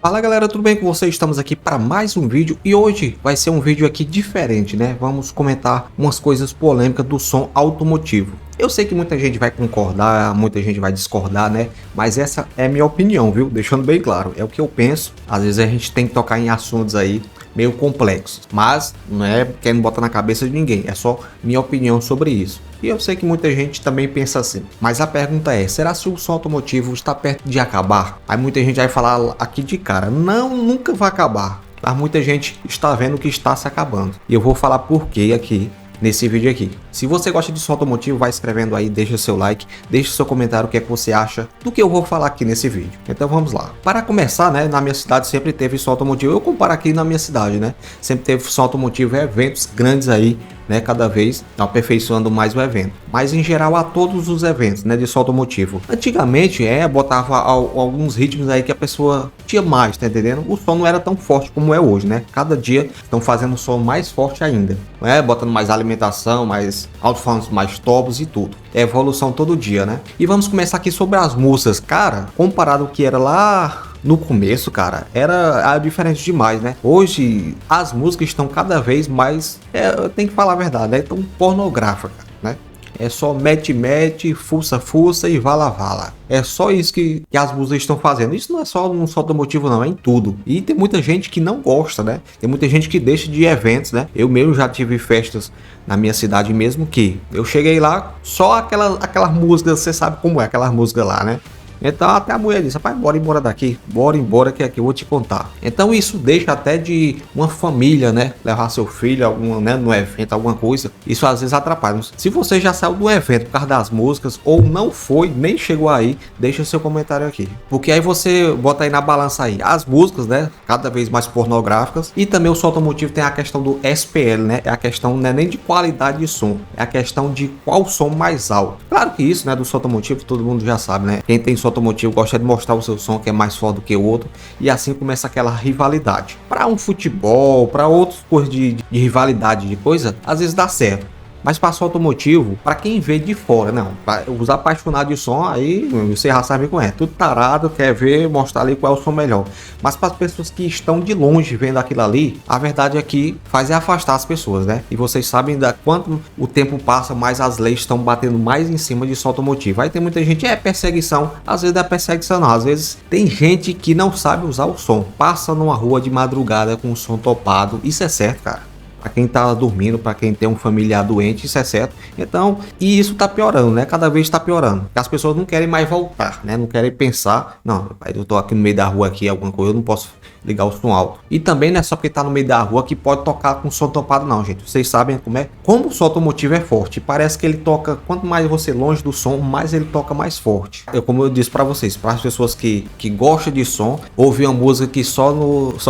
Fala galera, tudo bem com vocês? Estamos aqui para mais um vídeo e hoje vai ser um vídeo aqui diferente, né? Vamos comentar umas coisas polêmicas do som automotivo. Eu sei que muita gente vai concordar, muita gente vai discordar, né? Mas essa é minha opinião, viu? Deixando bem claro, é o que eu penso. Às vezes a gente tem que tocar em assuntos aí meio complexos, mas não é querendo botar na cabeça de ninguém, é só minha opinião sobre isso. E eu sei que muita gente também pensa assim, mas a pergunta é, será se o som automotivo está perto de acabar? Aí muita gente vai falar aqui de cara, não, nunca vai acabar. Mas muita gente está vendo que está se acabando. E eu vou falar por quê aqui nesse vídeo aqui. Se você gosta de som automotivo, vai escrevendo aí, deixa seu like, deixa seu comentário o que é que você acha do que eu vou falar aqui nesse vídeo. Então vamos lá. Para começar, né, na minha cidade sempre teve som automotivo. Eu comparo aqui na minha cidade, né? Sempre teve som automotivo, eventos grandes aí, né, cada vez aperfeiçoando mais o evento. Mas em geral a todos os eventos, né, de som automotivo. Antigamente, botava alguns ritmos aí que a pessoa tinha mais, tá entendendo? O som não era tão forte como é hoje, né? Cada dia estão fazendo um som mais forte ainda, né? Botando mais alimentação, mais alto-falantes, mais tubos e tudo. É evolução todo dia, né? E vamos começar aqui sobre as músicas. Cara, comparado ao que era lá no começo, cara, era diferente demais, né? Hoje as músicas estão cada vez mais, eu tenho que falar a verdade, né? Tão pornográficas, né? É só mete, fuça e vala. É só isso que as músicas estão fazendo. Isso não é só no som automotivo não, é em tudo. E tem muita gente que não gosta, né? Tem muita gente que deixa de eventos, né? Eu mesmo já tive festas na minha cidade mesmo que eu cheguei lá, só aquelas músicas, você sabe como é, aquelas músicas lá, né? Então até a mulher disse, rapaz, bora embora daqui, bora embora que aqui eu vou te contar. Então isso deixa até de uma família, né, levar seu filho né, no evento, alguma coisa. Isso às vezes atrapalha. Se você já saiu do evento por causa das músicas ou não foi, nem chegou aí, deixa seu comentário aqui. Porque aí você bota aí na balança aí as músicas, né, cada vez mais pornográficas. E também o som automotivo tem a questão do SPL, né, é a questão não é nem de qualidade de som, é a questão de qual som mais alto. Claro que isso, né, do som automotivo todo mundo já sabe, né, quem tem som automotivo gosta de mostrar o seu som que é mais forte do que o outro e assim começa aquela rivalidade. Para um futebol, para outras coisas de rivalidade de coisa, às vezes dá certo. Mas para som automotivo, para quem vê de fora, não, para os apaixonados de som, aí você já sabe como é, tudo tarado, quer ver, mostrar ali qual é o som melhor. Mas para as pessoas que estão de longe vendo aquilo ali, a verdade é que faz afastar as pessoas, né? E vocês sabem da quanto o tempo passa, mais as leis estão batendo mais em cima de som automotivo. Aí tem muita gente, perseguição, às vezes não é perseguição não, às vezes tem gente que não sabe usar o som, passa numa rua de madrugada com o som topado, isso é certo, cara. Para quem tá dormindo, para quem tem um familiar doente, isso é certo. Então, e isso tá piorando, né? Cada vez tá piorando. As pessoas não querem mais voltar, né? Não querem pensar, não, eu tô aqui no meio da rua aqui, alguma coisa, eu não posso ligar o som alto. E também não é só porque tá no meio da rua que pode tocar com som topado não, gente. Vocês sabem como é? Como o som automotivo é forte, parece que ele toca, quanto mais você longe do som, mais ele toca mais forte. Como eu disse para vocês, para as pessoas que gostam de som, ouvir uma música que só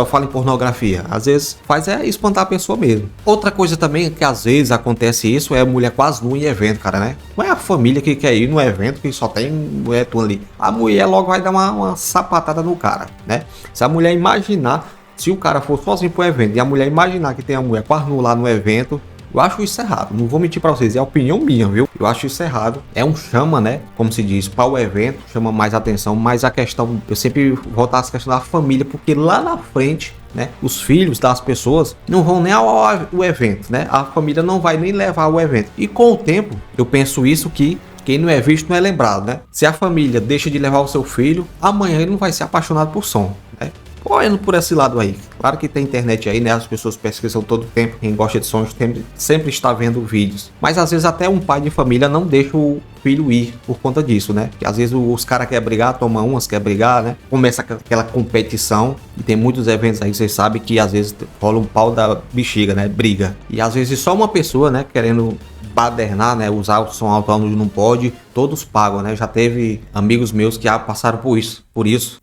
fala em pornografia, às vezes faz espantar a pessoa mesmo. Outra coisa também que às vezes acontece isso é a mulher quase nua em evento, cara, né? Não é a família que quer ir no evento que só tem mulher ali. A mulher logo vai dar uma sapatada no cara, né? Se a mulher imaginar, se o cara for sozinho pro evento e a mulher imaginar que tem a mulher quase nua lá no evento, eu acho isso errado, não vou mentir pra vocês, é a opinião minha, viu? Eu acho isso errado, é um chama, né, como se diz, para o evento, chama mais atenção, mas a questão, eu sempre volto à questão da família, porque lá na frente, né, os filhos das pessoas não vão nem ao evento, né, a família não vai nem levar ao evento, e com o tempo, eu penso isso que quem não é visto não é lembrado, né, se a família deixa de levar o seu filho, amanhã ele não vai ser apaixonado por som, né. Olhando por esse lado aí, claro que tem internet aí, né? As pessoas pesquisam todo o tempo, quem gosta de sons sempre está vendo vídeos. Mas às vezes até um pai de família não deixa o filho ir por conta disso, né? Que às vezes os caras querem brigar, toma umas, quer brigar, né? Começa aquela competição e tem muitos eventos aí, vocês sabem que às vezes rola um pau da bexiga, né? Briga. E às vezes só uma pessoa, né? Querendo badernar, né? Usar o som alto onde não pode, todos pagam, né? Já teve amigos meus que já passaram por isso,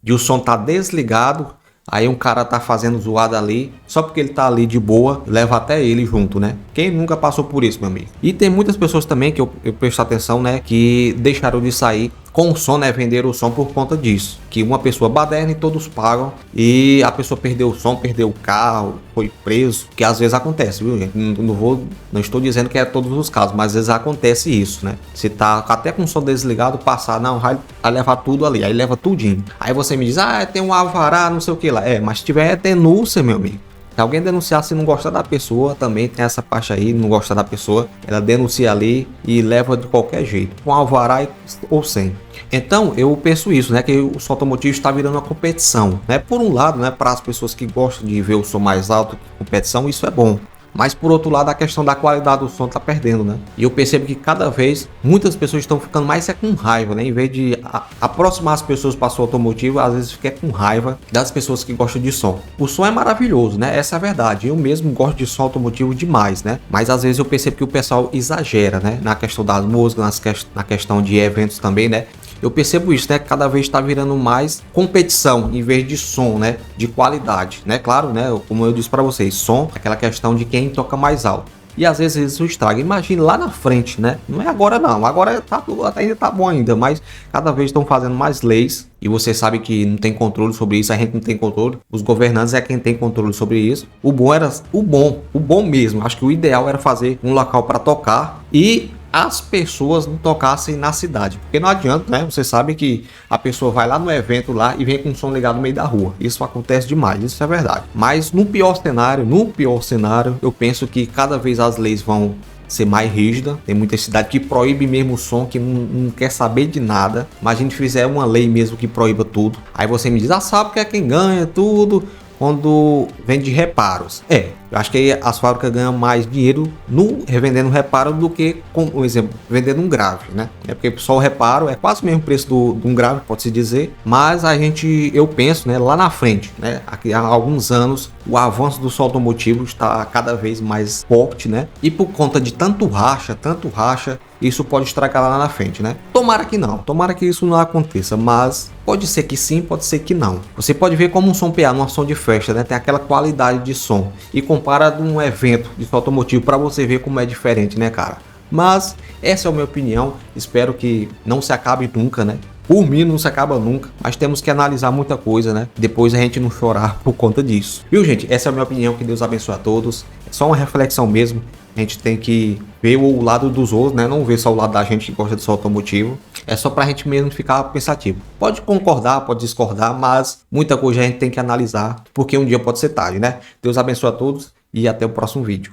de o som tá desligado. Aí um cara tá fazendo zoada ali, só porque ele tá ali de boa, leva até ele junto, né? Quem nunca passou por isso, meu amigo? E tem muitas pessoas também que eu presto atenção, né? Que deixaram de sair com o som, né, vender o som por conta disso, que uma pessoa baderna e todos pagam, e a pessoa perdeu o som, perdeu o carro, foi preso, que às vezes acontece, viu, gente? Não estou dizendo que é todos os casos, mas às vezes acontece isso, né? Você tá até com o som desligado, passar, não, vai levar tudo ali, aí leva tudinho. Aí você me diz, tem um alvará, não sei o que lá. Mas se tiver denúncia, meu amigo, se alguém denunciar, se não gostar da pessoa, também tem essa parte aí, não gostar da pessoa, ela denuncia ali e leva de qualquer jeito, com alvará ou sem. Então eu penso isso, né, que o som automotivo está virando uma competição, né? Por um lado, né, para as pessoas que gostam de ver o som mais alto, competição, isso é bom. Mas por outro lado, a questão da qualidade do som tá perdendo, né? E eu percebo que cada vez muitas pessoas estão ficando mais com raiva, né? Em vez de aproximar as pessoas para o som automotivo, às vezes fica com raiva das pessoas que gostam de som. O som é maravilhoso, né? Essa é a verdade. Eu mesmo gosto de som automotivo demais, né? Mas às vezes eu percebo que o pessoal exagera, né? Na questão das músicas, na questão de eventos também, né? Eu percebo isso, né? Cada vez está virando mais competição em vez de som, né? De qualidade, né? Claro, né? Como eu disse para vocês, som, aquela questão de quem toca mais alto. E às vezes isso estraga. Imagine lá na frente, né? Não é agora não. Agora ainda tá bom ainda, mas cada vez estão fazendo mais leis. E você sabe que não tem controle sobre isso, a gente não tem controle. Os governantes é quem tem controle sobre isso. O bom mesmo. Acho que o ideal era fazer um local para tocar e as pessoas não tocassem na cidade, porque não adianta, né? Você sabe que a pessoa vai lá no evento lá e vem com o som ligado no meio da rua. Isso acontece demais, isso é verdade. Mas no pior cenário, eu penso que cada vez as leis vão ser mais rígida. Tem muita cidade que proíbe mesmo o som, que não quer saber de nada. Mas a gente fizer uma lei mesmo que proíba tudo. Aí você me diz, sabe que é quem ganha tudo quando vende reparos. Eu acho que as fábricas ganham mais dinheiro no revendendo reparo do que, por exemplo, vendendo um grave, né? É porque só o reparo é quase o mesmo preço de um grave, pode-se dizer. Mas eu penso, né, lá na frente, né? Aqui há alguns anos, o avanço do som automotivo está cada vez mais forte, né? E por conta de tanto racha, isso pode estragar lá na frente, né? Tomara que não, tomara que isso não aconteça, mas pode ser que sim, pode ser que não. Você pode ver como um som PA numa som de festa, né? Tem aquela qualidade de som. E compara de um evento de som automotivo para você ver como é diferente, né, cara? Mas essa é a minha opinião. Espero que não se acabe nunca, né? Por mim não se acaba nunca, mas temos que analisar muita coisa, né? Depois a gente não chorar por conta disso. Viu, gente? Essa é a minha opinião. Que Deus abençoe a todos. É só uma reflexão mesmo. A gente tem que ver o lado dos outros, né? Não ver só o lado da gente que gosta de som automotivo. É só pra gente mesmo ficar pensativo. Pode concordar, pode discordar, mas muita coisa a gente tem que analisar, porque um dia pode ser tarde, né? Deus abençoe a todos e até o próximo vídeo.